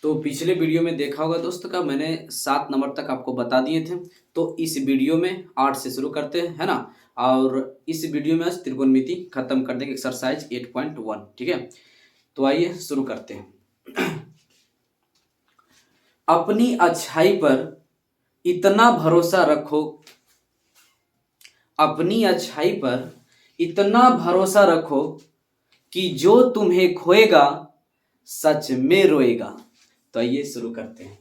तो पिछले वीडियो में देखा होगा दोस्त का मैंने 7 नंबर तक आपको बता दिए थे। तो इस वीडियो में 8 से शुरू करते हैं, है ना। और इस वीडियो में आज त्रिकोणमिति खत्म कर देंगे, एक्सरसाइज 8.1। ठीक है, तो आइए शुरू करते हैं। अपनी अच्छाई पर इतना भरोसा रखो, अपनी अच्छाई पर इतना भरोसा रखो कि जो तुम्हें खोएगा सच में रोएगा। तो आइए शुरू करते हैं।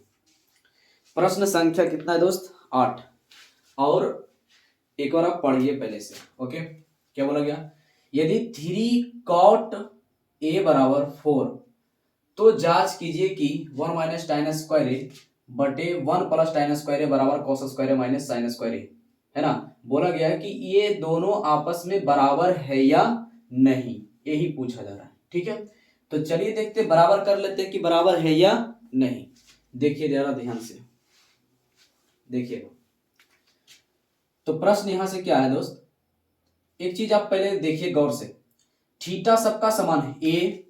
प्रश्न संख्या कितना है दोस्त? 8। और एक बार आप पढ़िए पहले से। ओके, क्या बोला गया? यदि 3 cot a बराबर 4 तो जांच कीजिए कि 1 माइनस टाइन स्क्वायर ए बटे 1 प्लस टाइन स्क्वायर ए बराबर कॉस स्क्वायर ए माइनस साइन स्क्वायर ए, है ना। बोला गया है कि ये दोनों आपस में बराबर है या नहीं, यही पूछा जा रहा है। ठीक है, तो चलिए देखते बराबर कर लेते हैं कि बराबर है या नहीं। देखिए जरा ध्यान से देखिएगा। तो प्रश्न यहां से क्या है दोस्त, एक चीज आप पहले देखिए गौर से। थीटा सबका समान है, ए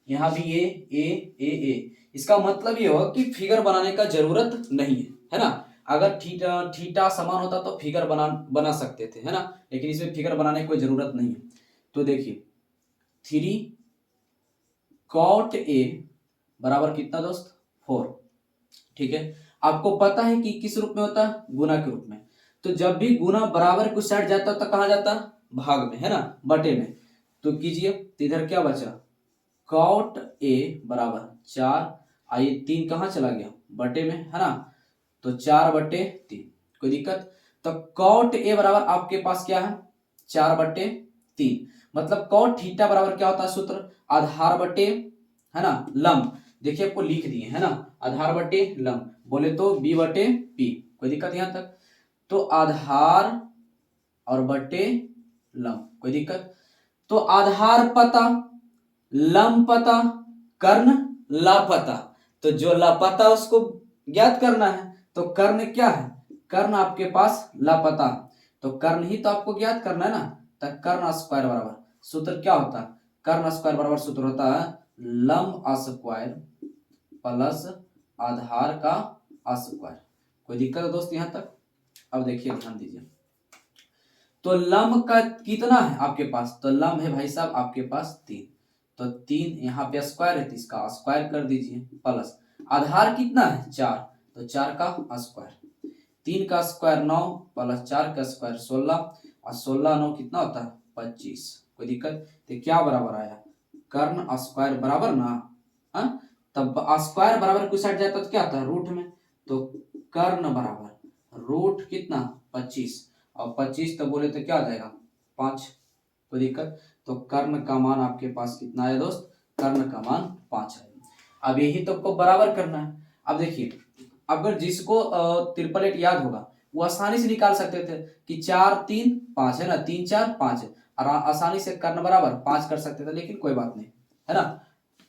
यहां भी ए। इसका मतलब ये होगा कि फिगर बनाने का जरूरत नहीं है ना। अगर थीटा समान होता तो फिगर बना सकते थे, है ना, लेकिन इसमें फिगर बनाने की कोई जरूरत नहीं है। तो देखिए 3 cot a बराबर कितना दोस्त? 4। ठीक है, आपको पता है कि किस रूप में होता है? गुना के रूप में। तो जब भी गुना बराबर कुछ साइड जाता है तो कहां जाता? भाग में, है ना, बटे में। तो कीजिए, तो इधर क्या बचा? cot a बराबर 4, आइए 3 कहां चला गया? बटे में, है ना। तो 4/3, कोई दिक्कत? तो cot a बराबर आपके पास क्या है? 4/3। मतलब cot थीटा बराबर क्या होता है सूत्र? आधार बटे, है ना, लंब। देखिए आपको लिख दिए, है ना, आधार बटे लंब, बोले तो b/p। कोई दिक्कत यहां तक? तो आधार और बटे लंब, कोई दिक्कत? तो आधार पता, लंब पता, कर्ण लापता। तो जो लापता उसको ज्ञात करना है। तो कर्ण क्या है? कर्ण आपके पास लापता, तो कर्ण ही तो आपको ज्ञात करना है ना। तो कर्ण स्क्वायर बराबर सूत्र क्या होता है? कर्ण स्क्वायर बराबर सूत्र होता है लंब स्क्वायर प्लस आधार का स्क्वायर। कोई दिक्कत है दोस्त यहां तक? अब देखिए ध्यान दीजिए। तो लंब का कितना है आपके पास? तो लंब है भाई साहब आपके पास 3। तो 3 यहाँ पे स्क्वायर है तो इसका स्क्वायर कर दीजिए, प्लस आधार कितना है? 4, तो 4 का स्क्वायर। 3 का स्क्वायर 9 प्लस 4 का स्क्वायर 16, और 16 9 कितना होता है? 25। कोई दिक्कत? तो क्या बराबर आया? कर्ण स्क्वायर बराबर ना, हाँ, तब स्क्वायर बराबर कुछ साइड जाता तो क्या आता है? रूट में। तो कर्ण बराबर रूट कितना? 25, और 25 तो बोले तो क्या आ जाएगा? 5। कोई दिक्कत? तो कर्ण का मान आपके पास कितना है दोस्त? कर्ण का मान 5 है। अब यही तो आपको बराबर करना है। अब देखिए, अगर जिसको ट्रिपल एट याद होगा वो आसानी से निकाल सकते थे कि 4 3 5, है ना, 3 4 5 है, और आसानी से कर्ण बराबर 5 कर सकते थे, लेकिन कोई बात नहीं, है ना।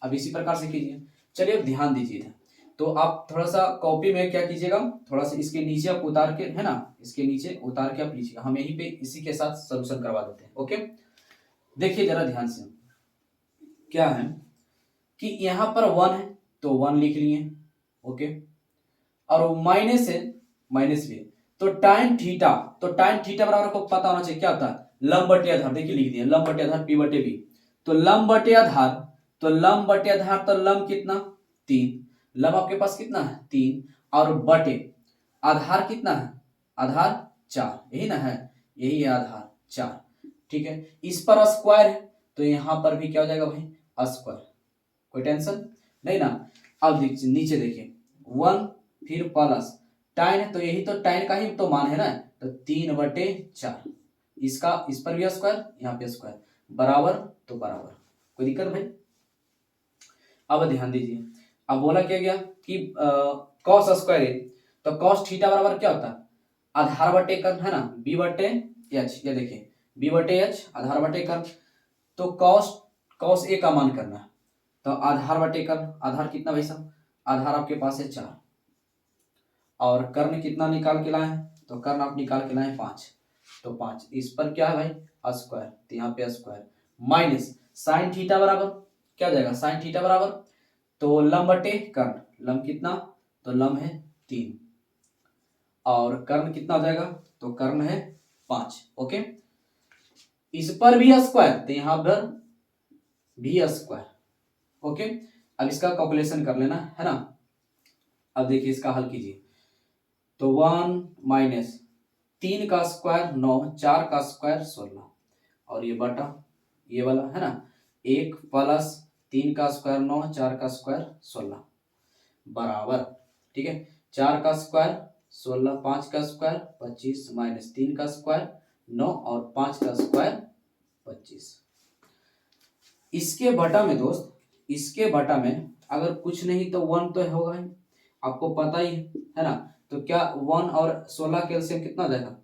अब इसी प्रकार से कीजिए। चलिए अब ध्यान दीजिए। तो आप थोड़ा सा कॉपी में क्या कीजिएगा, थोड़ा सा इसके नीचे आप उतार के, है ना, इसके नीचे उतार के आप लीजिएगा। हम यहीं पे इसी के साथ सोल्यूशन करवा देते हैं। ओके, देखिए जरा ध्यान से। क्या है कि यहाँ पर 1 है तो 1 लिख लिए, ओके, और माइनस है, माइनस भी है। तो टाइन थीटा, तो टाइन थीटा बराबर को पता होना चाहिए क्या होता है? लंब बटे आधार। देखिए लिख दिया लंब बटे आधार p/b। तो लंब बटे आधार, तो लंब बटे आधार, तो लंब कितना? 3। लंब आपके पास कितना है? 3, और बटे आधार कितना है? आधार 4, यही ना है, यही है आधार 4। ठीक है, इस पर स्क्वायर है तो यहां पर भी क्या हो जाएगा भाई? स्क्वायर। कोई टेंशन नहीं ना। अब नीचे देखिए 1 फिर प्लस टाइन है, तो यही तो टाइन का ही तो मान है ना। तो 3/4, इसका इस पर भी स्क्वायर, यहाँ पे स्क्वायर, बराबर तो बराबर। कोई दिक्कत भाई? अब ध्यान दीजिए। अब बोला क्या गया कि कॉस स्क्वायर है, तो कॉस थीटा बराबर क्या होता है? आधार बटे कर्ण, है ना, b/h। ये देखिए b/h आधार बटे कर्ण। तो कॉस कॉस ए का मान करना है, तो आधार बटे कर्ण, आधार कितना भाई साहब? आधार आपके पास है 4, और कर्ण कितना निकाल के लाए हैं? तो कर्ण आप निकाल के लाए 5, तो 5 इस पर क्या है भाई? स्क्वायर, तो यहाँ पे स्क्वायर, माइनस साइन थीटा बराबर क्या हो जाएगा? साइन थीटा बराबर तो लंब बटे कर्ण, लंब कितना, तो लंब है 3 और कर्ण कितना हो जाएगा, तो कर्ण है 5। ओके, इस पर भी स्क्वायर तो यहां पर भी स्क्वायर। ओके, अब इसका कैलकुलेशन कर लेना है ना। अब देखिए इसका हल कीजिए, तो 1 माइनस 3 का स्क्वायर 9, 4 का स्क्वायर 16 और ये बटा ये वाला है ना, 1 प्लस 3 का स्क्वायर 9, 4 का स्क्वायर 16 बराबर, ठीक है, 4 का स्क्वायर 16, 5 का स्क्वायर 25 माइनस 3 का स्क्वायर 9 और 5 का स्क्वायर 25। इसके बटा में दोस्त, इसके बटा में अगर कुछ नहीं तो 1 तो होगा ही, आपको पता ही है ना। तो क्या 1 और 16 के एलसीएम कितना हो जाएगा,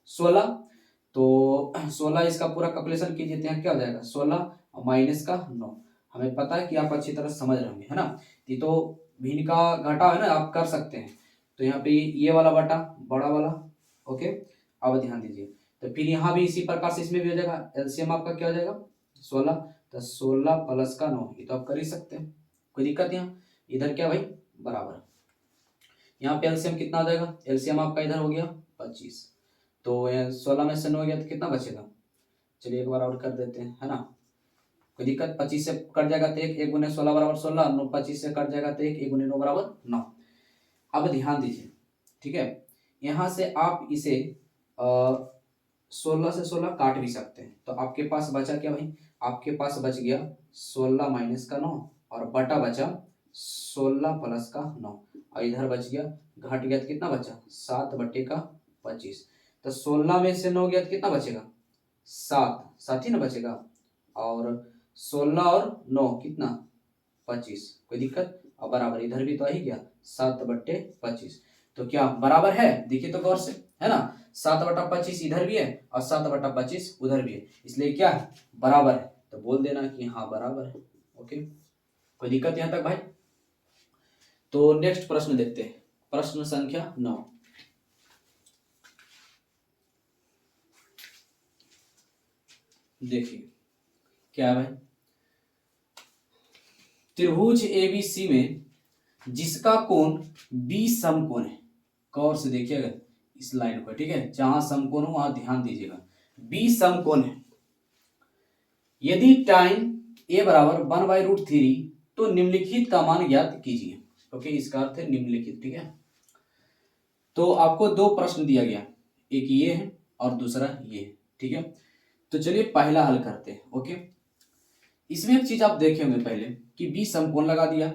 16। तो 16 इसका पूरा कैलकुलेशन कीजिए, तो यहाँ क्या हो जाएगा 16 माइनस का 9। हमें पता है कि आप अच्छी तरह समझ रहे होंगे है ना। ये तो भिन्न का घटा है ना, आप कर सकते हैं। तो यहाँ पे ये वाला बटा बड़ा वाला। ओके, अब ध्यान दीजिए, तो फिर यहाँ भी इसी प्रकार से इसमें भी हो जाएगा, एलसीएम आपका क्या हो जाएगा 16, तो 16 प्लस का 9, ये तो आप कर ही सकते हैं, कोई दिक्कत यहाँ। इधर क्या भाई बराबर, यहाँ पे एलसीएम कितना हो जाएगा, एलसीएम आपका इधर हो गया 25, तो 16 में से 9 गया तो कितना बचेगा, चलिए एक बार और कर देते हैं है ना, कोई दिक्कत। 25 से कट जाएगा तो 1 गुने 16 बराबर 16, 9 25 से कट जाएगा तो 1 गुने 9 बराबर 9। अब ध्यान दीजिए, ठीक है, यहाँ से आप इसे 16 से 16 काट भी सकते हैं, तो आपके पास बचा क्या भाई, आपके पास बच गया 16 माइनस का 9 और बटा बचा 16 प्लस का 9 और इधर बच गया, घट गया तो कितना बचा 7 बटे का 25। तो 16 में से 9 गया तो कितना बचेगा 7, 7 ही ना बचेगा, और 16 और 9 कितना 25, कोई दिक्कत। और बराबर इधर भी तो आ ही गया 7 बट्टे 25, तो क्या बराबर है, देखिए तो गौर से है ना, 7 बटा 25 इधर भी है और 7 बटा 25 उधर भी है, इसलिए क्या है बराबर है, तो बोल देना कि हाँ बराबर है। ओके, कोई दिक्कत यहाँ तक भाई। तो नेक्स्ट प्रश्न देखते हैं, प्रश्न संख्या 9। देखिए क्या है भाई, त्रिभुज एबीसी में जिसका कोण बी समकोण है, गौर से देखिएगा इस लाइन पर, ठीक है, जहां समकोण हो वहां ध्यान दीजिएगा, बी समकोण है, यदि टाइम ए बराबर 1/√3 तो निम्नलिखित का मान ज्ञात कीजिए। ओके, इसका अर्थ है निम्नलिखित, ठीक है। तो आपको दो प्रश्न दिया गया, एक ये है और दूसरा ये है, ठीक है। तो चलिए पहला हल करते हैं। ओके, इसमें एक चीज आप देखे होंगे पहले कि बी समकोण लगा दिया,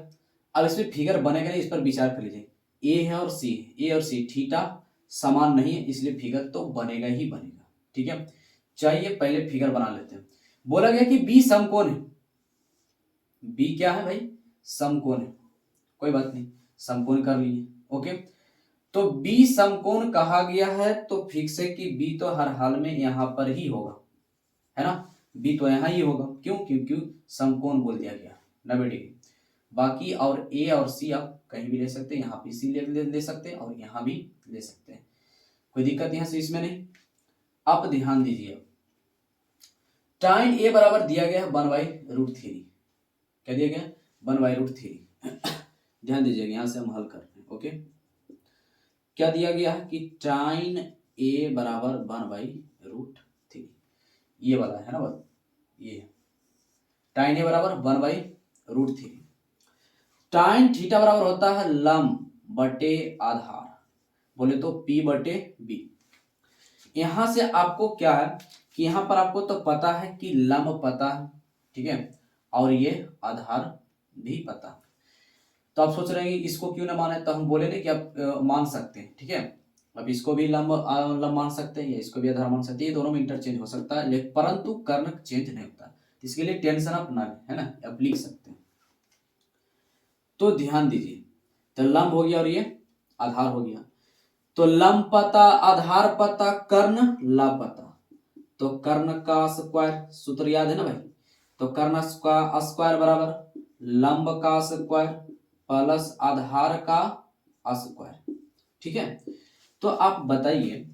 अब इसमें फिगर बनेगा नहीं, इस पर विचार कर लीजिए, ए है और सी है, ए और सी थीटा समान नहीं है, इसलिए फिगर तो बनेगा ही बनेगा, ठीक है। चाहिए पहले फिगर बना लेते हैं। बोला गया कि बी समकोण है, बी क्या है भाई समकोण है, कोई बात नहीं समकोण कर लिए। ओके, तो बी समकोण कहा गया है तो फिक्स है कि बी तो हर हाल में यहां पर ही होगा, है ना, बी तो यहां ही होगा, क्यों, क्योंकि समकोण बोल दिया गया 90 डिग्री। बाकी और ए और सी आप कहीं भी ले सकते हैं, यहाँ पे सी ले सकते हैं और यहाँ भी ले सकते हैं, कोई दिक्कत यहाँ से इसमें नहीं। आप ध्यान दीजिए, टाइन ए बराबर दिया गया है 1/√3, क्या दिया गया 1/√3 ध्यान दीजिएगा, यहाँ से हम हल कर रहे हैं। ओके, क्या दिया गया है कि टाइन ए बराबर 1/√3, ये वाला है ना बात, ये टाइन ए बराबर 1/√3, टाइन थीटा बराबर होता है लंब बटे आधार, बोले तो P बटे B। यहां से आपको क्या है कि यहां पर आपको तो पता है कि लंब पता है, ठीक है, और ये आधार भी पता है। तो आप सोच रहे हैं कि इसको क्यों ना माने, तो हम बोले नहीं कि आप मान सकते हैं, ठीक है। अब इसको भी लंब मान सकते हैं या इसको भी आधार मान सकते हैं, ये दोनों में इंटरचेंज हो सकता है, लेकिन परंतु कर्ण चेंज नहीं होता, इसके लिए टेंशन आप ना लें, है ना, आप लिख सकते हैं। तो ध्यान दीजिए, तो लंब हो गया और ये आधार हो गया, तो लंब पता आधार पता कर्ण लापता, तो कर्ण का स्क्वायर सूत्र याद है ना भाई, तो कर्ण का स्क्वायर बराबर लंब का स्क्वायर प्लस आधार का स्क्वायर, ठीक है। तो आप बताइए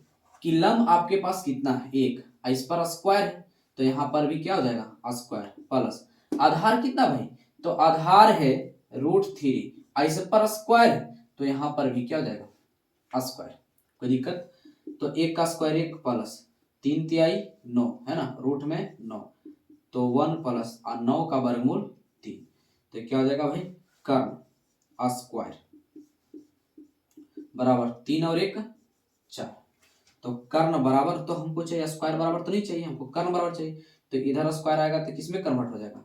कि लंब आपके पास कितना है 1, इस पर स्क्वायर है तो यहां पर भी क्या हो जाएगा स्क्वायर, प्लस आधार कितना भाई, तो आधार है √3। ऐसे पर स्क्वायर है तो यहाँ पर भी क्या हो जाएगा स्क्वायर, कोई दिक्कत। तो 1 का स्क्वायर 1 प्लस 3 तिहाई 9 है ना, रूट में 9, तो 1 प्लस 9 का वर्गमूल 3, तो क्या हो जाएगा भाई कर्ण स्क्वायर बराबर 3 और 1 4। तो कर्ण बराबर तो हमको चाहिए, स्क्वायर बराबर तो नहीं चाहिए हमको, कर्ण बराबर चाहिए। तो इधर स्क्वायर आएगा तो किसमें कन्वर्ट हो जाएगा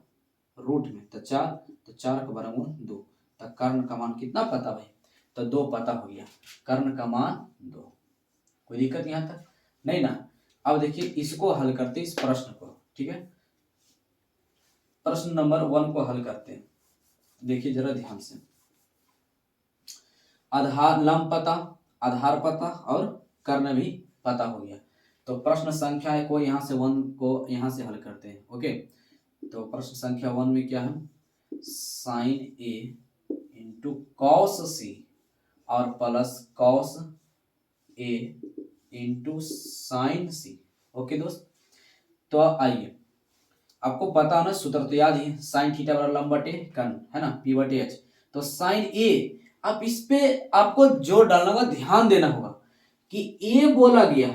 रूट में, तो 4, तो 4 का वर्गमूल 2। तो कर्ण का मान कितना पता भाई, तो 2 पता हो गया, कर्ण का मान 2। कोई दिक्कत यहाँ तक नहीं ना। अब देखिए इसको हल करते इस प्रश्न को, ठीक है, प्रश्न नंबर 1 को हल करते हैं। देखिए जरा ध्यान से, आधार लंब पता, आधार पता और कर्ण भी पता हो गया। तो प्रश्न संख्या को यहाँ से 1 को यहाँ से हल करते हैं। ओके, तो प्रश्न संख्या 1 में क्या है, साइन ए इंटू कॉस सी और plus cos A into sine C. Okay दोस्त, तो आइए आपको पता है ना सूत्र तो याद ही, साइन थीटा बराबर लंब बटे कर्ण है ना, पी बटे एच। तो साइन ए, अब इस पे आपको जोर डालना होगा, ध्यान देना होगा कि ए बोला गया,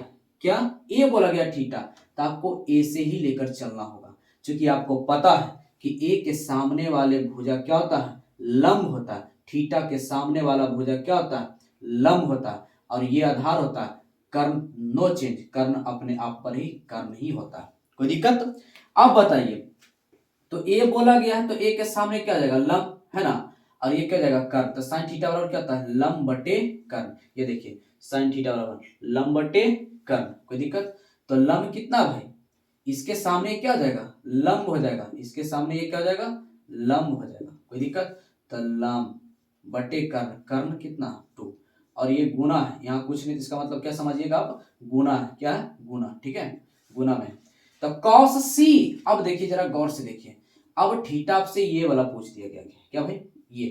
क्या ए बोला गया थीटा, तो आपको ए से ही लेकर चलना होगा, क्योंकि आपको पता है कि ए के सामने वाले भुजा क्या होता है लंब होता है, थीटा के सामने वाला भुजा क्या होता है लंब होता है, और ये आधार होता है कर्ण, नो चेंज, कर्ण अपने आप पर ही कर्ण ही होता है। कोई दिक्कत। अब बताइए, तो ए बोला गया है तो ए के सामने क्या आ जाएगा लंब है ना, और ये क्या जाएगा कर्ण, तो साइन थीटा बराबर क्या होता है लंब बटे कर्ण। ये देखिए साइन थीटा बराबर लंब बटे कर्ण, कोई दिक्कत। तो लंब कितना भाई, इसके सामने क्या हो जाएगा लंब हो जाएगा, इसके सामने ये क्या हो जाएगा लंब हो जाएगा, कोई दिक्कत। तो लंब बटे कर्ण, कर्ण कितना 2, और ये गुना है, यहाँ कुछ नहीं, इसका मतलब क्या समझिएगा आप, गुना है, क्या है गुना, ठीक है, गुना में। तो कॉस सी, अब देखिए जरा गौर से देखिए, अब थीटा आपसे ये वाला पूछ दिया गया, क्या भाई ये,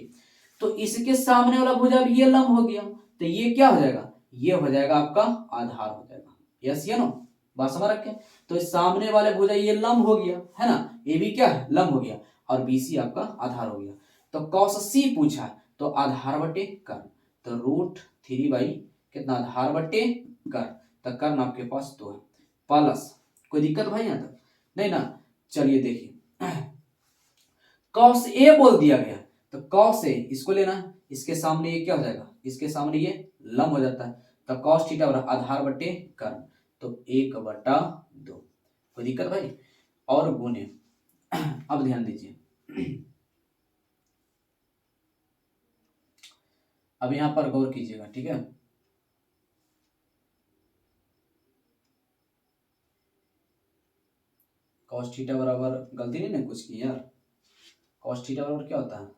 तो इसके सामने वाला भुजा अब ये लंब हो गया, तो ये क्या हो जाएगा, ये हो जाएगा आपका आधार हो जाएगा, यस या नो, बात समझ रखे। तो इस सामने वाले भुजा ये लंब हो गया है ना, ये भी क्या है लंब हो गया, और बीसी आपका आधार हो गया। तो कॉस सी पूछा, तो आधार बटे कर्ण, तो √3 बाई कितना आधार बटे कर्ण, तो कर्ण आपके पास 2 है, प्लस, कोई दिक्कत भाई यहाँ तक नहीं ना। चलिए देखिए कॉस ए बोल दिया गया, तो कॉस ए इसको लेना है, इसके सामने ये क्या हो जाएगा, इसके सामने ये लंब हो जाता है, तो कॉस थीटा बराबर आधार बटे कर्ण, तो 1/2, कोई दिक्कत भाई, और गुने। अब ध्यान दीजिए, अब यहां पर गौर कीजिएगा, ठीक है, कॉस थीटा बराबर, गलती नहीं ना कुछ की यार, कॉस थीटा बराबर क्या होता है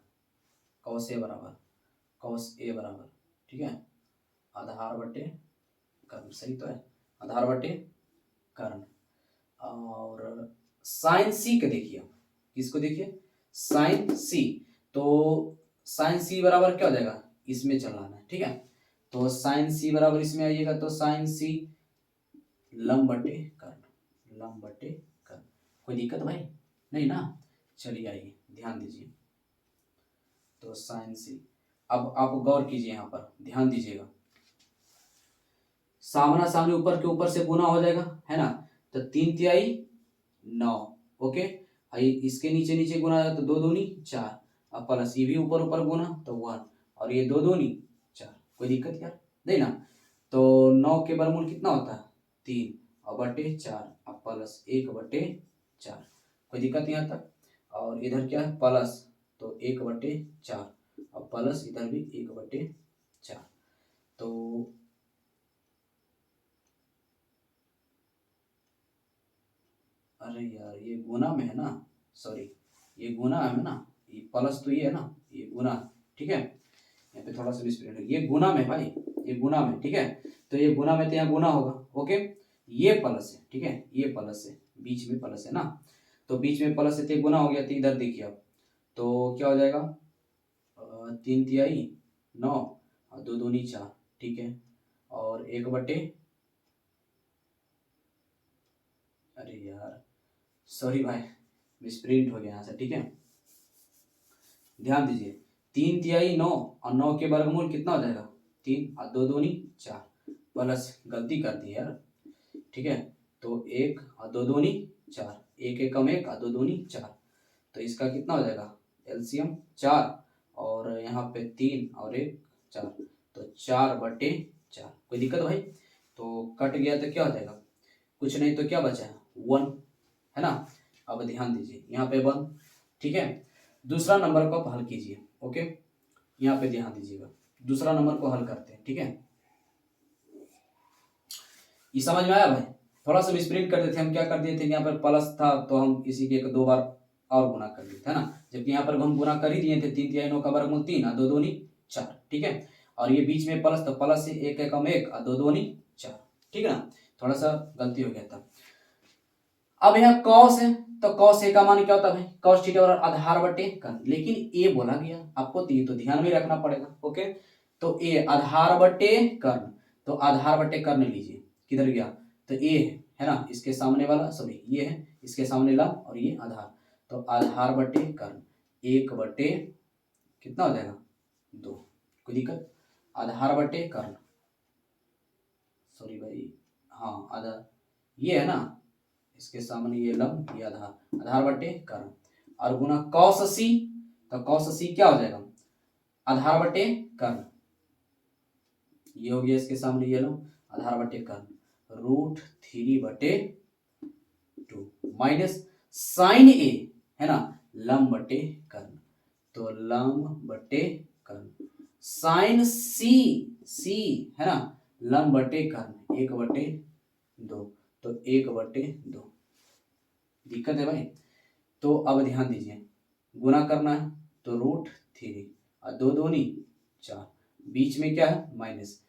कॉस ए बराबर, कॉस ए बराबर, ठीक है, आधार बटे कर्ण, सही तो है, आधार बटे कर्ण। और साइन सी का देखिए, किसको देखिए साइन सी, तो साइन सी बराबर क्या हो जाएगा, इसमें चलाना है, ठीक है, तो साइन सी बराबर इसमें आइएगा, तो साइन सी लंब बटे कर्ण, लंब बटे कर्ण, कोई दिक्कत भाई नहीं ना। चलिए आइए ध्यान दीजिए, तो साइन सी, अब आप गौर कीजिए, यहाँ पर ध्यान दीजिएगा, सामना सामने ऊपर के ऊपर से गुना हो जाएगा है ना, तो 3 तिहाई 9, ओके, इसके नीचे नीचे गुना तो 2 दूनी 4, अब प्लस ये भी ऊपर ऊपर गुना तो 1, और ये 2 दूनी 4, कोई दिक्कत यार नहीं ना। तो 9 के वर्गमूल कितना होता है 3, और बटे 4, अब प्लस 1/4, कोई दिक्कत यहाँ तक। और इधर क्या है प्लस, तो 1/4, अब प्लस इधर भी 1/4, तो अरे यार ये गुना में है ना, सॉरी ये गुना है ना, ये प्लस तो ये है ना, ये गुना, ठीक है, यहाँ पे थोड़ा सा मिसप्रिंट है, ये गुना में भाई, ये गुना में, ठीक है, तो ये गुना में तो यहाँ गुना होगा, ओके, ये प्लस है, ठीक है, ये प्लस है, बीच में प्लस है ना, तो बीच में प्लस है तो ये गुना हो गया, तो इधर देखिए अब, तो क्या हो जाएगा 3 तिहाई 9 और 2 दूनी 4, ठीक है, और 1/, अरे यार सॉरी भाई मिसप्रिंट हो गया यहाँ से, ठीक है, ध्यान दीजिए, 3 तिहाई 9 और 9 के वर्गमूल कितना हो जाएगा 3 और 2 दूनी 4 प्लस गलती कर दी यार, ठीक है। तो 1 और 2 दूनी 4, 1 एकम 1 और 2 दूनी 4, तो इसका कितना हो जाएगा एलसीएम 4 और यहाँ पे 3 और 1 4, तो 4/4। कोई दिक्कत भाई? तो कट गया तो क्या हो जाएगा, कुछ नहीं तो क्या बचा है 1, है ना। अब ध्यान दीजिए यहाँ पे 1, ठीक है। दूसरा नंबर को आप हल कीजिए, ओके। यहाँ पे ध्यान दीजिएगा, दूसरा नंबर को हल करते हैं, ठीक है। ये समझ में आया भाई? थोड़ा सा स्प्लिट कर देते हम, क्या कर दिए थे यहाँ पर प्लस था तो हम इसी के 1 2 बार और गुना कर दिए थे, है ना। जबकि यहाँ पर हम गुना कर ही दिए थे, 3 तिहाई 9 का वर्गमूल 3 और 2 दूनी 4, ठीक है। और ये बीच में प्लस, तो प्लस से 1 एकम 1 और 2 दूनी 4, ठीक है ना। थोड़ा सा गलती हो गया था। अब यहाँ कॉस है, तो कॉस ए का मान क्या होता है भाई, कॉस थीटा और आधार बटे कर्ण, लेकिन ए बोला गया आपको तो ये तो ध्यान में रखना पड़ेगा, ओके। तो ए आधार बटे कर्ण, तो आधार बटे कर्ण लीजिए, किधर गया, तो ए है ना, इसके सामने वाला सॉरी ये है, इसके सामने लंब और ये आधार, तो आधार बटे कर्ण 1 बटे कितना हो जाएगा 2। कोई दिक्कत? आधार बटे कर्ण, सॉरी भाई, हाँ आधार ये है ना, इसके सामने ये लंब ये आधार, आधार बटे कर्ण और गुना कॉस 80, तो कॉस 80 क्या हो जाएगा आधार बटे कर्ण, ये हो गया इसके सामने ये लो आधार बटे कर्ण √3/2 माइनस साइन ए है ना लंब बटे कर्ण, तो लंब बटे कर्ण साइन सी है ना लंब बटे कर्ण 1/2, तो 1/2। दिक्कत है भाई? तो अब ध्यान दीजिए, गुना करना है तो √3 और 2 दूनी 4, बीच में क्या है माइनस,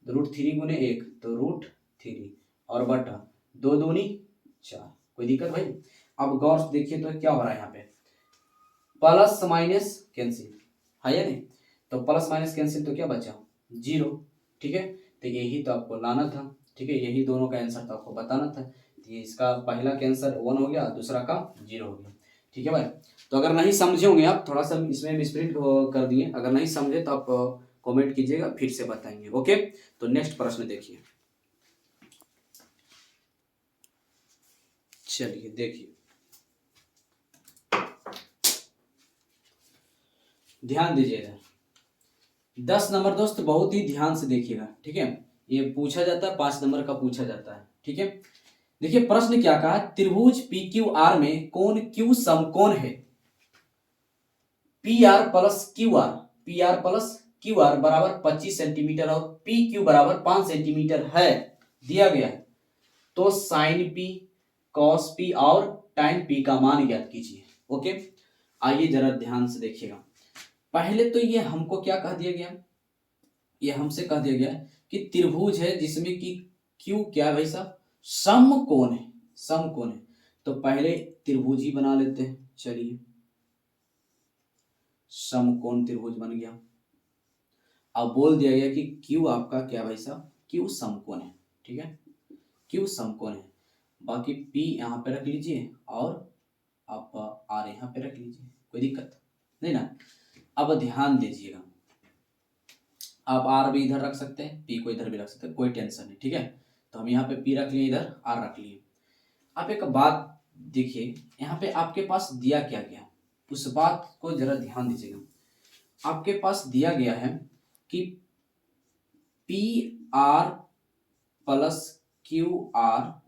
√3 गुने 1 तो √3 और बटा 2 दूनी 4। कोई दिक्कत भाई? अब गौर से देखिए तो क्या हो रहा है यहाँ पे, प्लस माइनस कैंसिल है या नहीं, तो प्लस माइनस कैंसिल तो क्या बचा 0, ठीक है। तो यही तो आपको लाना था, ठीक है, यही दोनों का आंसर तो आपको बताना था। तो ये इसका पहला का आंसर 1 हो गया, दूसरा का 0 हो गया, ठीक है भाई। तो अगर नहीं समझे होंगे आप, थोड़ा सा इसमें मिसप्रिंट कर दिए, अगर नहीं समझे तो आप कमेंट कीजिएगा, फिर से बताएंगे, ओके। तो नेक्स्ट प्रश्न देखिए, चलिए देखिए, ध्यान दीजिएगा 10 नंबर दोस्त, बहुत ही ध्यान से देखिएगा, ठीक है। ये पूछा जाता है 5 नंबर का पूछा जाता है, ठीक है। देखिए प्रश्न क्या कहा, त्रिभुज पी क्यू आर में कोण क्यू समकोण है, P R plus Q R बराबर 25 सेंटीमीटर और पी क्यू बराबर 5 सेंटीमीटर है, दिया गया है। तो साइन पी कॉस पी और टाइन पी का मान ज्ञात कीजिए, ओके। आइए जरा ध्यान से देखिएगा, पहले तो ये हमको क्या कह दिया गया, ये हमसे कह दिया गया कि त्रिभुज है जिसमें कि क्यू क्या है भाई साहब समकोण है, समकोण है। तो पहले त्रिभुज ही बना लेते हैं, चलिए समकोण त्रिभुज बन गया। अब बोल दिया गया कि क्यू आपका क्या भाई साहब क्यू समकोण है, ठीक है, क्यू समकोण है। बाकी पी यहाँ पे रख लीजिए और आप आर यहाँ पे रख लीजिए, कोई दिक्कत नहीं ना। अब ध्यान दीजिएगा, आप आर भी इधर रख सकते हैं, पी को इधर भी रख सकते हैं, कोई टेंशन नहीं, ठीक है। तो हम यहाँ पे पी रख लिए, इधर आर रख लिए। आप एक बात देखिए, यहाँ पे आपके पास दिया क्या गया, उस बात को जरा ध्यान दीजिएगा। आपके पास दिया गया है कि P R plus Q R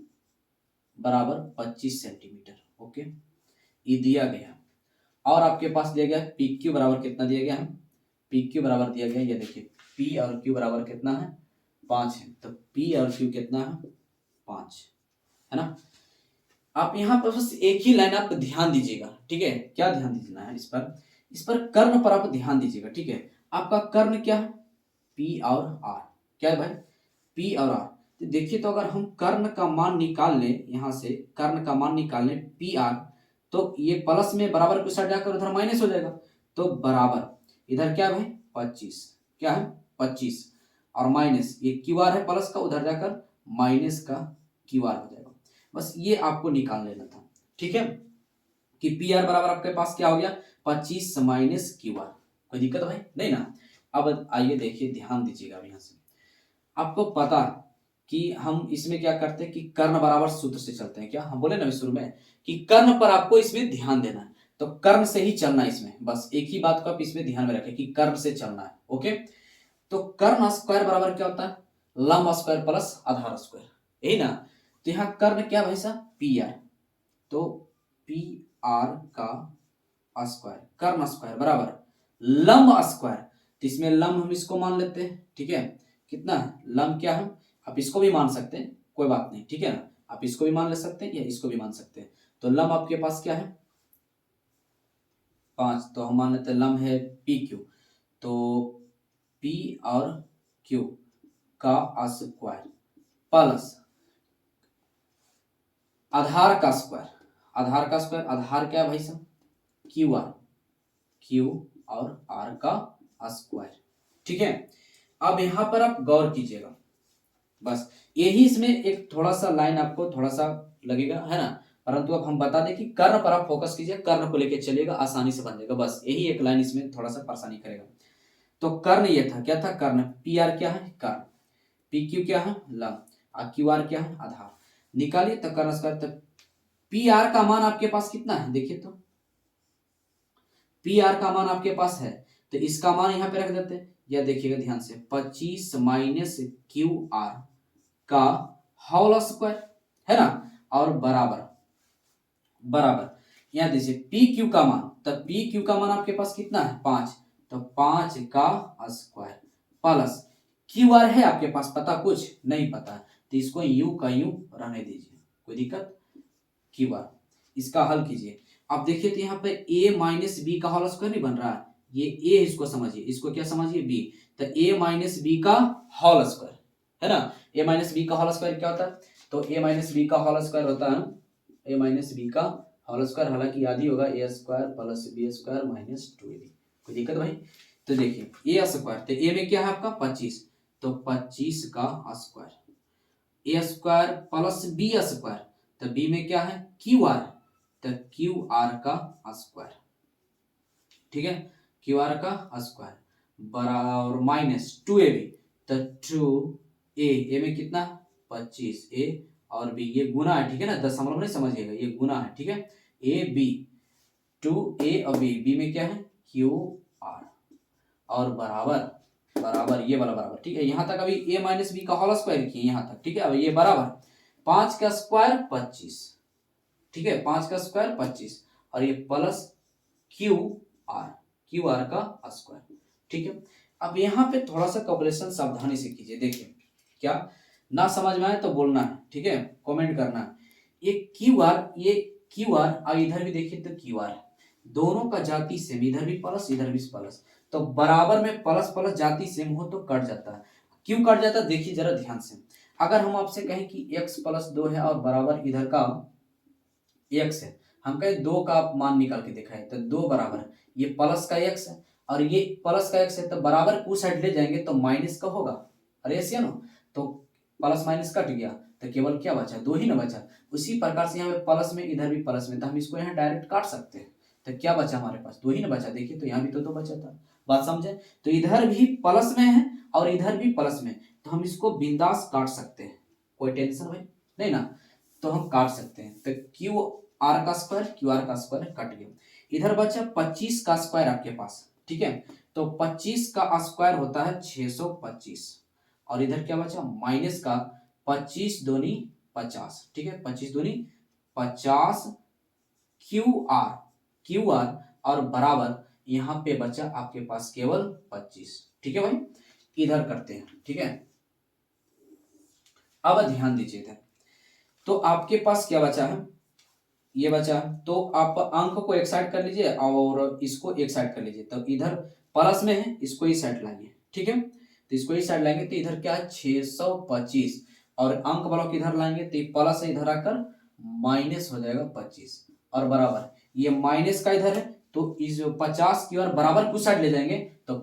बराबर 25 सेंटीमीटर, ओके, ये दिया गया। और आपके पास दिया गया पी क्यू बराबर कितना दिया गया है, पी क्यू बराबर दिया गया, ये देखिए पी और क्यू बराबर कितना है 5 है, तो पी और क्यू कितना है 5, है ना। आप यहाँ पर बस एक ही लाइन आप ध्यान दीजिएगा, ठीक है, क्या ध्यान दीजिएगा है इस पर कर्ण पर आप ध्यान दीजिएगा, ठीक है। आपका कर्ण क्या है पी और आर, क्या है भाई पी और आर। तो देखिए, तो अगर हम कर्ण का मान निकाल लें, यहाँ से कर्ण का मान निकाल लें पी आर, तो ये प्लस में बराबर को साइड जाकर उधर माइनस हो जाएगा, तो बराबर इधर क्या है भाई 25, क्या है 25 और माइनस ये क्यू आर है प्लस का, उधर जाकर माइनस का क्यू आर हो जाएगा। बस ये आपको निकाल लेना था, ठीक है, कि पी आर बराबर आपके पास क्या हो गया 25 माइनस क्यू आर, कोई दिक्कत भाई नहीं ना। अब आइए देखिए, ध्यान दीजिएगा अब यहाँ से। आपको पता कि हम इसमें क्या करते हैं कि कर्ण बराबर सूत्र से चलते हैं। क्या हम बोले ना शुरू में कि कर्ण पर आपको इसमें ध्यान देना है, तो कर्ण से ही चलना है इसमें, बस एक ही बात को आप इसमें ध्यान में रखें कि कर्ण से चलना है। ओके, तो कर्ण स्क्वायर बराबर क्या होता है, लंब स्क्वायर प्लस आधार स्क्वायर, यही ना। तो यहाँ कर्ण क्या भाई साहब, पी आर, तो पी आर का स्क्वायर, कर्ण स्क्वायर बराबर लंब स्क्वायर, तो इसमें लंब हम इसको मान लेते हैं, ठीक है। कितना है लंब, क्या है, आप इसको भी मान सकते हैं, कोई बात नहीं, ठीक है ना। आप इसको भी मान ले सकते हैं या इसको भी मान सकते हैं। तो लंब आपके पास क्या है 5, तो हम मान लेते हैं लंब है पी क्यू, तो पी और क्यू का स्क्वायर प्लस आधार का स्क्वायर, आधार का स्क्वायर, आधार क्या है भाई साहब क्यू आर, क्यू और आर का स्क्वायर, ठीक है। अब यहां पर आप गौर कीजिएगा, बस यही इसमें एक थोड़ा सा लाइन आपको थोड़ा सा लगेगा, है ना, परंतु अब हम बता दें कि कर्ण पर आप फोकस कीजिए, कर्ण को लेकर चलिएगा, आसानी से बन जाएगा, बस यही एक लाइन इसमें थोड़ा सा परेशानी करेगा। तो कर्ण ये था, क्या था कर्ण, पी आर क्या है कर्ण, पी क्यू क्या है लंब, और क्यू आर क्या है आधार, निकालिए तो कर्ण स्क्वायर। तो पी आर का मान आपके पास कितना है देखिए, तो पी आर का मान आपके पास है, तो इसका मान यहां पे रख देते हैं, या देखिएगा ध्यान से 25 माइनस क्यू आर का होल स्क्वायर, है ना, और बराबर बराबर यहां दीजिए पी क्यू का मान, तो पी क्यू का मान आपके पास कितना है 5, तो 5 का स्क्वायर प्लस क्यू आर है आपके पास पता, कुछ नहीं पता, तो इसको यू का यू रहने दीजिए, कोई दिक्कत, क्यू आर, इसका हल कीजिए। अब देखिए तो यहाँ पे a माइनस बी का होल स्क्वायर नहीं बन रहा है, ये a इसको समझिए, इसको क्या समझिए b, तो a माइनस बी का होल स्क्वायर, है ना, a माइनस बी का होल स्क्वायर क्या होता है, तो a माइनस बी का होल स्क्वायर होता है a माइनस बी का होल स्क्वायर, हालांकि याद ही होगा a square plus b square minus 2ab, कोई दिक्कत भाई। तो देखिए a स्क्वायर, तो a में क्या है आपका 25, तो 25 का square, a square plus b square, तो b में क्या है क्यू आर, तो क्यू आर का स्क्वायर, ठीक है, क्यू आर का स्क्वायर बराबर माइनस 2ab, तो 2a में कितना 25a और b, ये गुना है, ठीक है ना, दशमलव नहीं समझिएगा, ये गुना है, ठीक है, a b 2a और b में क्या है क्यू आर और बराबर बराबर ये वाला बराबर, ठीक है। यहां तक अभी a माइनस बी का होल स्क्वायर किए यहां तक, ठीक है। अब ये बराबर 5 का स्क्वायर 25, ठीक है, 5 का स्क्वायर 25 और ये प्लस क्यू आर का स्क्वायर, ठीक है। अब यहाँ पे थोड़ा सा कैलकुलेशन सावधानी से कीजिए, देखिए क्या ना समझ में आए तो बोलना है, ठीक है, कमेंट करना है। ये क्यू आर और इधर भी देखिए तो क्यू आर, दोनों का जाति सेम, इधर भी प्लस इधर भी प्लस, तो बराबर में प्लस प्लस जाति सेम हो तो कट जाता है, क्यों कट जाता है देखिए जरा ध्यान से। अगर हम आपसे कहें कि x प्लस 2 है और बराबर इधर का x है, हम कहें 2 का मान निकाल के दिखाए, तो 2 बराबर ये प्लस का x है और ये प्लस का x है, तो बराबर उस साइड ले जाएंगे तो माइनस का होगा, अरे ऐसे ना, तो प्लस माइनस कट गया तो केवल क्या बचा 2 ही ना बचा। उसी प्रकार से यहाँ पे प्लस में इधर भी प्लस में, तो हम इसको यहाँ डायरेक्ट काट सकते हैं, तो क्या बचा हमारे पास 2 ही ना बचा, देखिए तो यहाँ भी तो 2 बचा था, बात समझे। तो इधर भी प्लस में है और इधर भी प्लस में, तो हम इसको बिंदास काट सकते हैं, कोई टेंशन भाई नहीं ना, तो हम काट सकते हैं। तो क्यू आर का स्क्वायर कट गया, इधर बचा 25 का स्क्वायर आपके पास, ठीक है, तो 25 का स्क्वायर होता है 625 और इधर क्या बचा माइनस का 25 दूनी 50, ठीक है, 25 दूनी 50 क्यू आर और बराबर यहां पे बचा आपके पास केवल 25, ठीक है भाई। इधर करते हैं, ठीक है, अब ध्यान दीजिए इधर, तो आपके पास क्या बचा है ये बचा, तो आप अंक को एक साइड कर लीजिए और इसको एक साइड कर लीजिए, तब इधर प्लस में है इसको इस साइड लाइए, ठीक है, तो इसको इस साइड लाएंगे तो इधर क्या है 625 और अंक ब्लॉक इधर लाएंगे तो प्लस है इधर आकर माइनस हो जाएगा 25 और बराबर ये माइनस का इधर है, तो इस 50 की ओर बराबर कुछ साइड ले जाएंगे तो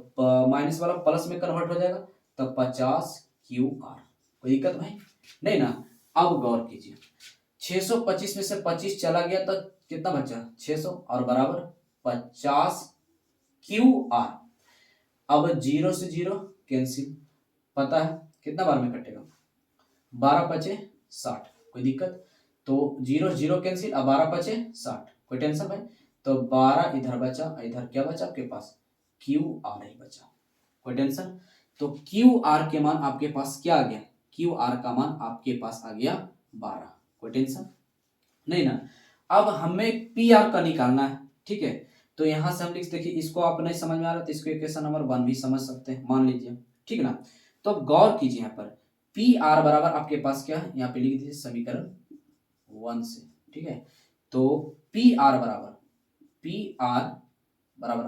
माइनस वाला प्लस में कन्वर्ट हो जाएगा, तो 50 क्यू आर, कोई दिक्कत भाई नहीं ना। अब गौर कीजिए 625 में से 25 चला गया तो कितना बचा 600 और बराबर 50 क्यू आर, अब 0 से 0 कैंसिल, पता है कितना बार में कटेगा, 12 पचे 60, कोई दिक्कत, तो 0 0 कैंसिल, अब 12 पचे 60, कोई टेंशन भाई, तो 12 इधर बचा, इधर क्या बचा आपके पास, क्यू आर ही बचा, कोई टेंशन। तो क्यू आर के मान आपके पास क्या आ गया, क्यू आर का मान आपके पास आ गया 12, कोई टेंशन नहीं ना। अब हमें पी आर का निकालना है, ठीक है, तो यहां से हम लिख, देखिए इसको आप नहीं समझ में आ रहा तो इसको इक्वेशन नंबर 1 भी समझ सकते हैं, मान लीजिए, ठीक है ना। तो अब गौर कीजिए यहाँ पर पी आर बराबर आपके पास क्या है, यहाँ पे लिख दीजिए समीकरण 1 से, ठीक है। तो पी आर बराबर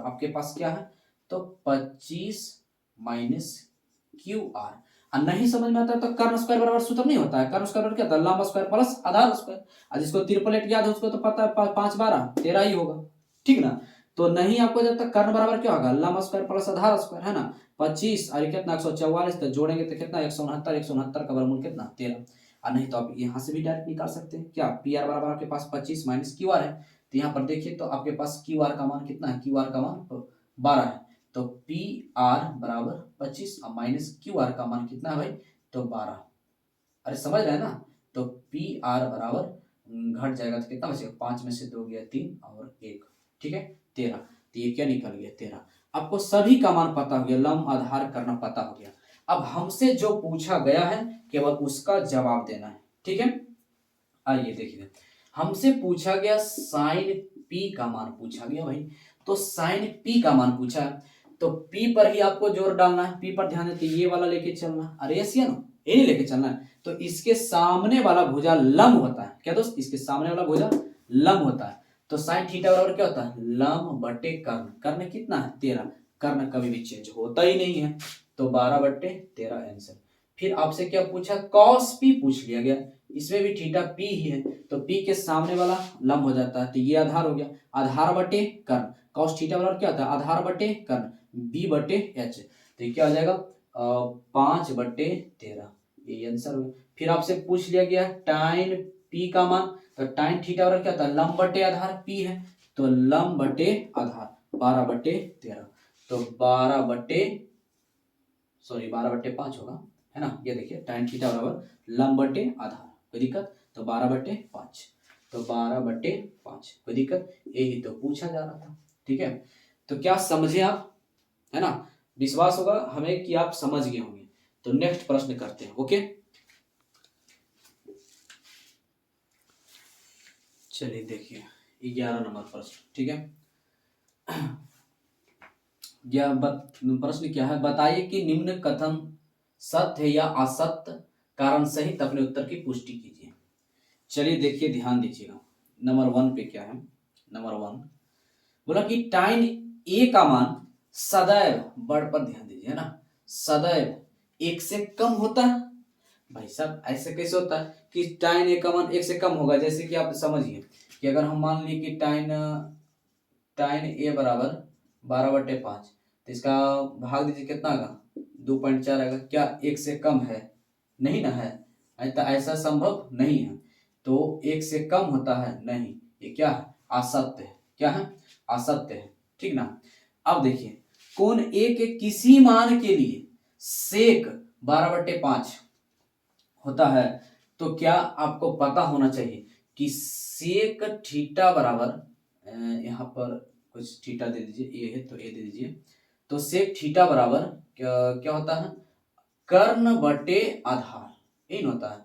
आपके पास क्या है, तो 25 माइनस क्यू आर। नहीं समझ में आता है तो कर्ण स्क्वायर बराबर सूत्र नहीं होता है, कर्ण स्क्वायर क्या होता है, लंब स्क्वायर प्लस आधार स्क्वायर, और जिसको ट्रिपलेट याद है उसको तो पता है 5 12 13 ही होगा, ठीक ना। तो नहीं आपको जब तक कर्ण बराबर क्या होगा, लंब स्क्वायर प्लस आधार स्क्वायर, है ना। 25 और कितना 144, तो जोड़ेंगे तो कितना 169, 169 का वर्गमूल कितना 13, और नहीं तो आप यहाँ से भी डायरेक्ट निकाल सकते हैं, क्या पी आर बराबर आपके पास 25 माइनस क्यू आर है, तो यहाँ पर देखिए तो आपके पास क्यू आर का मान कितना है, क्यू आर का मान 12 है, तो पी आर बराबर 25 और माइनस क्यू आर का मान कितना है भाई, तो 12, अरे समझ रहे हैं ना। तो पी आर बराबर घट जाएगा तो कितना बचेगा, 5 में से 2 गया 3 और 1, ठीक है 13, तो ये क्या निकल गया 13। आपको सभी का मान पता हो गया, लंब आधार करना पता हो गया। अब हमसे जो पूछा गया है केवल उसका जवाब देना है, ठीक है। आइए देखिए, हमसे पूछा गया साइन पी का मान पूछा गया भाई, तो साइन पी का मान पूछा है, तो पी पर ही आपको जोर डालना है, पी पर ध्यान देते ये वाला लेके चलना, अरे यस या नो, ये नहीं लेके चलना है। तो इसके सामने वाला भुजा लंब होता है, क्या दोस्त, इसके सामने वाला भुजा लंब होता है, तो साइन थीटा बराबर क्या होता है, लंब बटे कर्ण, कर्ण कितना है 13, कर्ण कभी भी चेंज होता ही नहीं है, तो 12 बटे 13 आंसर। फिर आपसे क्या पूछा, कॉस पी पूछ लिया गया, इसमें भी थीटा पी ही है, तो पी के सामने वाला लंब हो जाता है, तो ये आधार हो गया, आधार बटे कर्ण, कॉस थीटा बराबर क्या होता है, आधार बटे कर्ण, बी बटे एच, तो ये क्या हो जाएगा 5 बटे 13, ये आंसर हो। फिर आपसे पूछ लिया गया टाइन पी का मान, तो टाइन थीटा बराबर क्या होता है, लंब बटे आधार पी है, तो लंब बटे आधार 12 बटे 13, तो 12 बटे 5 होगा, है ना। ये देखिए टाइन थीटा बराबर लंब बटे आधार, कोई दिक्कत, तो 12 बटे 5, तो 12 बटे 5, कोई दिक्कत, यही तो पूछा जा रहा था, ठीक है। तो क्या समझे आप, है ना, विश्वास होगा हमें कि आप समझ गए होंगे। तो नेक्स्ट प्रश्न करते हैं, ओके। चलिए देखिए 11 नंबर प्रश्न, ठीक है। प्रश्न क्या है, बताइए कि निम्न कथन सत्य या असत्य कारण सहित अपने उत्तर की पुष्टि कीजिए। चलिए देखिए ध्यान दीजिएगा, नंबर 1 पे क्या है, नंबर 1 बोला कि टाइन ए का मान सदैव, वर्ड पर ध्यान दीजिए, है ना, सदैव 1 से कम होता है। भाई साहब ऐसे कैसे होता है कि टाइन ए का मान 1 से कम होगा, जैसे कि आप समझिए कि अगर हम मान ली कि टाइन टाइन ए बराबर 12/5, तो इसका भाग दीजिए कितना आएगा 2.4 आएगा, क्या 1 से कम है, नहीं ना है, ऐसा संभव नहीं है, तो 1 से कम होता है नहीं, ये क्या है असत्य है, क्या है असत्य है, ठीक ना। अब देखिए कोण ए के किसी मान के लिए सेक 12/5 होता है, तो क्या आपको पता होना चाहिए कि सेक थीटा बराबर, यहाँ पर कुछ थीटा दे दीजिए, ये है तो ये दे दीजिए, तो सेक थीटा बराबर क्या क्या होता है, कर्ण बटे आधार, यही होता है।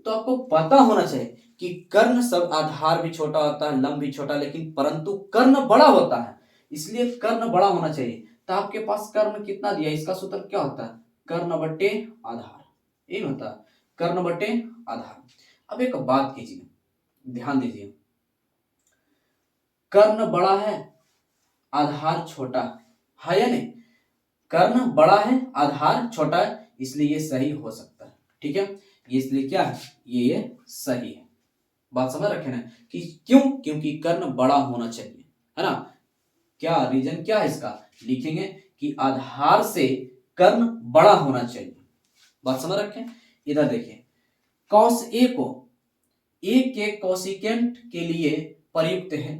तो आपको पता होना चाहिए कि कर्ण सब, आधार भी छोटा होता है, लंब भी छोटा, लेकिन परंतु कर्ण बड़ा होता है, इसलिए कर्ण बड़ा होना चाहिए। तो आपके पास कर्ण कितना दिया, इसका सूत्र क्या होता है, कर्ण बटे आधार, यही होता है, कर्ण बटे आधार। अब एक बात कीजिए, ध्यान दीजिए, कर्ण बड़ा है आधार छोटा है या नहीं, कर्ण बड़ा है आधार छोटा है, इसलिए ये सही हो सकता है, ठीक है, ये इसलिए क्या है, ये सही है। बात समझ रखे ना, कि क्यों, क्योंकि कर्ण बड़ा होना चाहिए, है ना। क्या रीजन क्या है इसका, लिखेंगे कि आधार से कर्ण बड़ा होना चाहिए। बात समझ रखे, इधर देखिए कॉस ए को ए के कोसिकेंट के लिए प्रयुक्त है,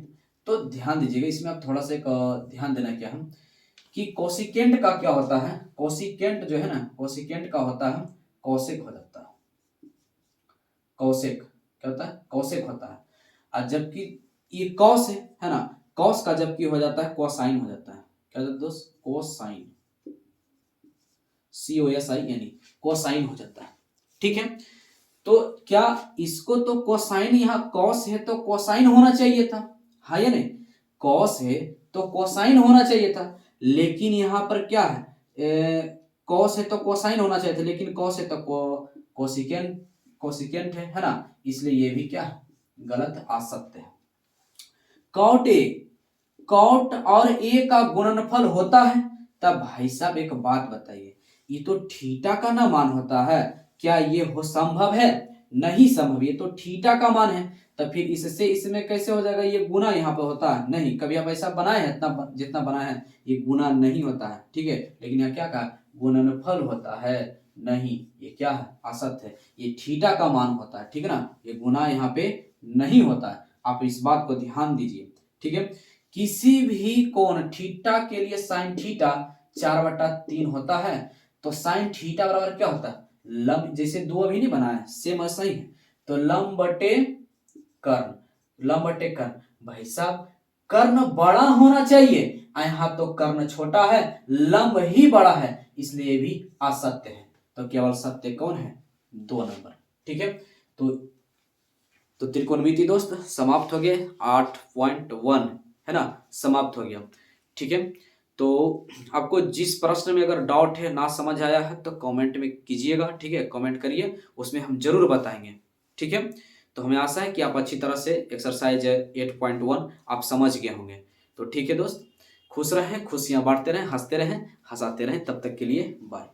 तो ध्यान दीजिएगा इसमें आप थोड़ा सा एक ध्यान देना क्या है कि कोसिकेंट का क्या होता है, कोसिकेंट जो है ना, कोसिकेंट का होता है कौशिक हो जाता है, कौशिक क्या होता है, कौशिक होता है। और जबकि ये कॉस है ना, कॉस का जबकि हो जाता है कोसाइन हो जाता है। क्या होता है दोस्त, कोसाइन, COSIN यानी कोसाइन हो जाता है। ठीक है, तो क्या इसको तो कोसाइन, यहाँ कॉस है तो कोसाइन होना चाहिए था, हाँ या नहीं, कॉस है तो कोसाइन होना चाहिए था, लेकिन यहाँ पर क्या है, कॉस है तो कोसाइन होना चाहिए था, लेकिन कॉस है तो कोसिकेंट, कोसिकेंट है ना, इसलिए ये भी क्या है, गलत आ सकते हैं। कॉट ए, कॉट और ए का गुणनफल होता है, तब भाई साहब एक बात बताइए, ये तो थीटा का ना मान होता है, क्या ये हो संभव है, नहीं संभव, ये तो थीटा का मान है, तो फिर इससे इसमें कैसे हो जाएगा, ये गुना यहाँ पे होता है नहीं, कभी आप ऐसा बनाए हैं, इतना जितना बनाए हैं, ये गुना नहीं होता है, ठीक है, लेकिन यहाँ क्या कहा, गुणनफल होता है, नहीं ये क्या है, असत्य है, ये थीटा का मान होता है, ठीक है ना, ये गुना यहाँ पे नहीं होता है, आप इस बात को ध्यान दीजिए। ठीक है, किसी भी कोण थीटा के लिए साइन थीटा 4/3 होता है, तो साइन थीटा बराबर क्या होता है, लंब, जैसे दो अभी नहीं बना है, सेम ऐसा ही है, तो लंब बटे कर्ण, लंब बटे कर्ण, भाई साहब कर्ण बड़ा होना चाहिए, यहाँ तो कर्ण छोटा है, लंब ही बड़ा है, इसलिए भी असत्य है, तो केवल सत्य कौन है, 2 नंबर। ठीक है, तो त्रिकोणमिति दोस्त समाप्त हो गए, 8.1 है ना, समाप्त हो गया। ठीक है, तो आपको जिस प्रश्न में अगर डाउट है, ना समझ आया है, तो कमेंट में कीजिएगा, ठीक है, कमेंट करिए, उसमें हम जरूर बताएंगे। ठीक है, तो हमें आशा है कि आप अच्छी तरह से एक्सरसाइज 8.1 आप समझ गए होंगे। तो ठीक है दोस्त, खुश रहें, खुशियां बांटते रहें, हंसते रहें, हंसाते रहें, तब तक के लिए बाय।